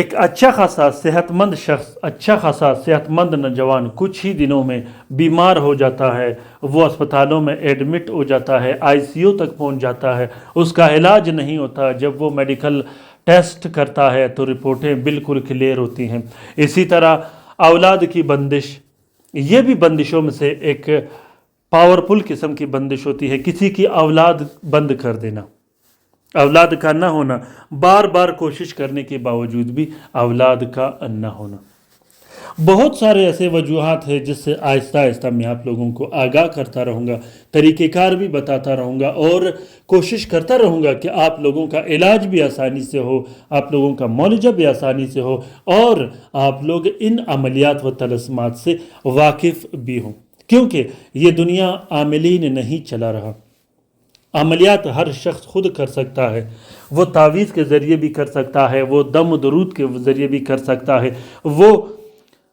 ایک اچھا خاصا صحت مند شخص، اچھا خاصا صحت مند نوجوان کچھ ہی دنوں میں بیمار ہو جاتا ہے، وہ اسپتالوں میں ایڈمٹ ہو جاتا ہے، آئی سی یو تک پہنچ جاتا ہے، اس کا علاج نہیں ہوتا۔ جب وہ میڈیکل ٹیسٹ کرتا ہے تو رپورٹیں بالکل کلیئر ہوتی ہیں۔ اسی طرح اولاد کی بندش، یہ بھی بندشوں میں سے ایک پاورفل قسم کی بندش ہوتی ہے، کسی کی اولاد بند کر دینا، اولاد کا نہ ہونا، بار بار کوشش کرنے کے باوجود بھی اولاد کا نہ ہونا۔ بہت سارے ایسے وجوہات ہیں جس سے آہستہ آہستہ میں آپ لوگوں کو آگاہ کرتا رہوں گا، طریقہ کار بھی بتاتا رہوں گا، اور کوشش کرتا رہوں گا کہ آپ لوگوں کا علاج بھی آسانی سے ہو، آپ لوگوں کا معالجہ بھی آسانی سے ہو، اور آپ لوگ ان عملیات و طلسمات سے واقف بھی ہوں، کیونکہ یہ دنیا عاملین نہیں چلا رہا۔ عملیات ہر شخص خود کر سکتا ہے، وہ تعویذ کے ذریعے بھی کر سکتا ہے، وہ دم و درود کے ذریعے بھی کر سکتا ہے، وہ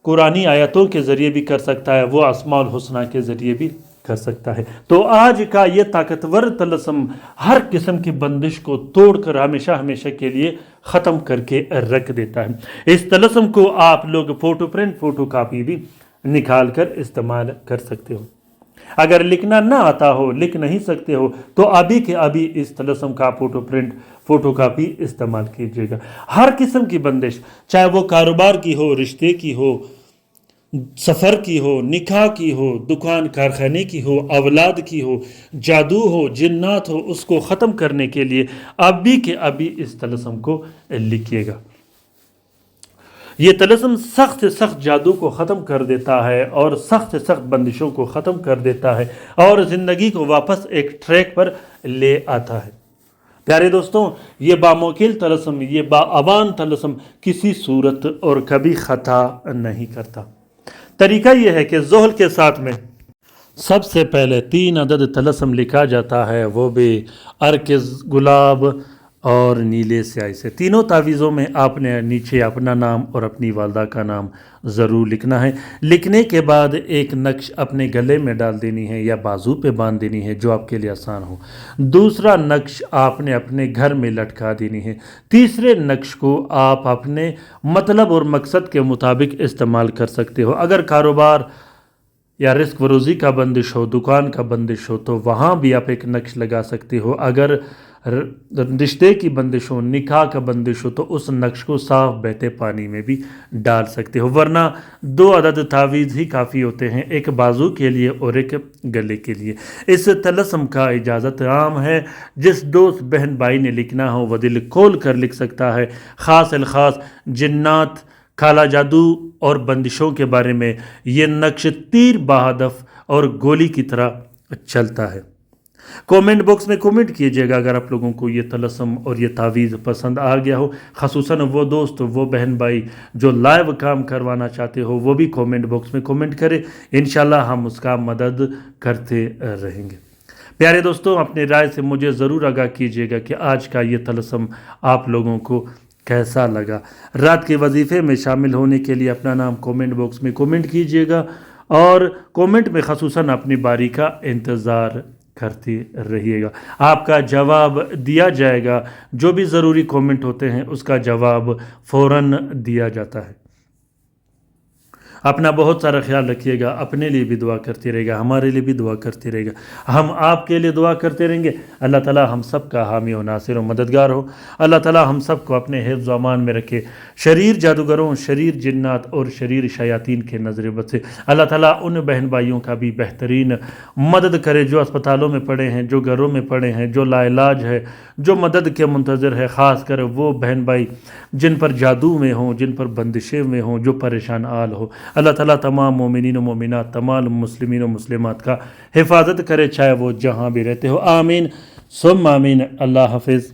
قرآنی آیتوں کے ذریعے بھی کر سکتا ہے، وہ اسماء الحسنہ کے ذریعے بھی کر سکتا ہے۔ تو آج کا یہ طاقتور طلسم ہر قسم کی بندش کو توڑ کر ہمیشہ ہمیشہ کے لیے ختم کر کے رکھ دیتا ہے۔ اس طلسم کو آپ لوگ فوٹو پرنٹ، فوٹو کاپی بھی نکال کر استعمال کر سکتے ہو۔ اگر لکھنا نہ آتا ہو، لکھ نہیں سکتے ہو، تو ابھی کے ابھی اس طلسم کا فوٹو پرنٹ، فوٹو کاپی استعمال کیجیے گا۔ ہر قسم کی بندش، چاہے وہ کاروبار کی ہو، رشتے کی ہو، سفر کی ہو، نکاح کی ہو، دکان کارخانے کی ہو، اولاد کی ہو، جادو ہو، جنات ہو، اس کو ختم کرنے کے لیے ابھی کے ابھی اس طلسم کو لکھیے گا۔ یہ طلسم سخت سے سخت جادو کو ختم کر دیتا ہے، اور سخت سے سخت بندشوں کو ختم کر دیتا ہے، اور زندگی کو واپس ایک ٹریک پر لے آتا ہے۔ پیارے دوستوں، یہ باموکل طلسم، یہ باعوان طلسم کسی صورت اور کبھی خطا نہیں کرتا۔ طریقہ یہ ہے کہ زحل کے ساتھ میں سب سے پہلے 3 عدد طلسم لکھا جاتا ہے، وہ بھی ارکز، گلاب اور نیلے سیاہی سے۔ تینوں تعویذوں میں آپ نے نیچے اپنا نام اور اپنی والدہ کا نام ضرور لکھنا ہے۔ لکھنے کے بعد ایک نقش اپنے گلے میں ڈال دینی ہے یا بازو پہ باندھ دینی ہے، جو آپ کے لیے آسان ہو۔ دوسرا نقش آپ نے اپنے گھر میں لٹکا دینی ہے۔ تیسرے نقش کو آپ اپنے مطلب اور مقصد کے مطابق استعمال کر سکتے ہو۔ اگر کاروبار یا رزق و روزی کا بندش ہو، دکان کا بندش ہو، تو وہاں بھی آپ ایک نقش لگا سکتے ہو۔ اگر رشتے کی بندش ہو، نکاح کا بندش ہو، تو اس نقش کو صاف بہتے پانی میں بھی ڈال سکتے ہو، ورنہ 2 عدد تعویذ ہی کافی ہوتے ہیں، ایک بازو کے لیے اور ایک گلے کے لیے۔ اس طلسم کا اجازت عام ہے، جس دوست بہن بھائی نے لکھنا ہو وہ دل کھول کر لکھ سکتا ہے۔ خاص الخاص جنات، کالا جادو اور بندشوں کے بارے میں یہ نقش تیر بہدف اور گولی کی طرح چلتا ہے۔ کومنٹ باکس میں کومنٹ کیجئے گا اگر آپ لوگوں کو یہ طلسم اور یہ تعویذ پسند آ گیا ہو، خصوصاً وہ دوست، وہ بہن بھائی جو لائیو کام کروانا چاہتے ہو، وہ بھی کومنٹ باکس میں کومنٹ کرے، انشاءاللہ ہم اس کا مدد کرتے رہیں گے۔ پیارے دوستوں، اپنے رائے سے مجھے ضرور آگاہ کیجئے گا کہ آج کا یہ طلسم آپ لوگوں کو کیسا لگا۔ رات کے وظیفے میں شامل ہونے کے لیے اپنا نام کومنٹ باکس میں کومنٹ کیجئے گا، اور کومنٹ میں خصوصاً اپنی باری کا انتظار کرتے رہیے گا۔ آپ کا جواب دیا جائے گا، جو بھی ضروری کومنٹ ہوتے ہیں اس کا جواب فوراً دیا جاتا ہے۔ اپنا بہت سارا خیال رکھیے گا، اپنے لیے بھی دعا کرتے رہے گا، ہمارے لیے بھی دعا کرتے رہے گا، ہم آپ کے لیے دعا کرتے رہیں گے۔ اللہ تعالیٰ ہم سب کا حامی و ناصر و مددگار ہو۔ اللہ تعالیٰ ہم سب کو اپنے حفظ و امان میں رکھے، شریر جادوگروں، شریر جنات اور شریر شیاطین کے نظر بد سے۔ اللہ تعالیٰ ان بہن بھائیوں کا بھی بہترین مدد کرے جو اسپتالوں میں پڑے ہیں، جو گھروں میں پڑے ہیں، جو لا علاج ہے، جو مدد کے منتظر ہے، خاص کر وہ بہن بھائی جن پر جادو میں ہوں، جن پر بندشیں میں ہوں، جو پریشان حال ہو۔ اللہ تعالیٰ تمام مومنین و مومنات، تمام مسلمین و مسلمات کا حفاظت کرے، چاہے وہ جہاں بھی رہتے ہو۔ آمین ثم آمین۔ اللہ حافظ۔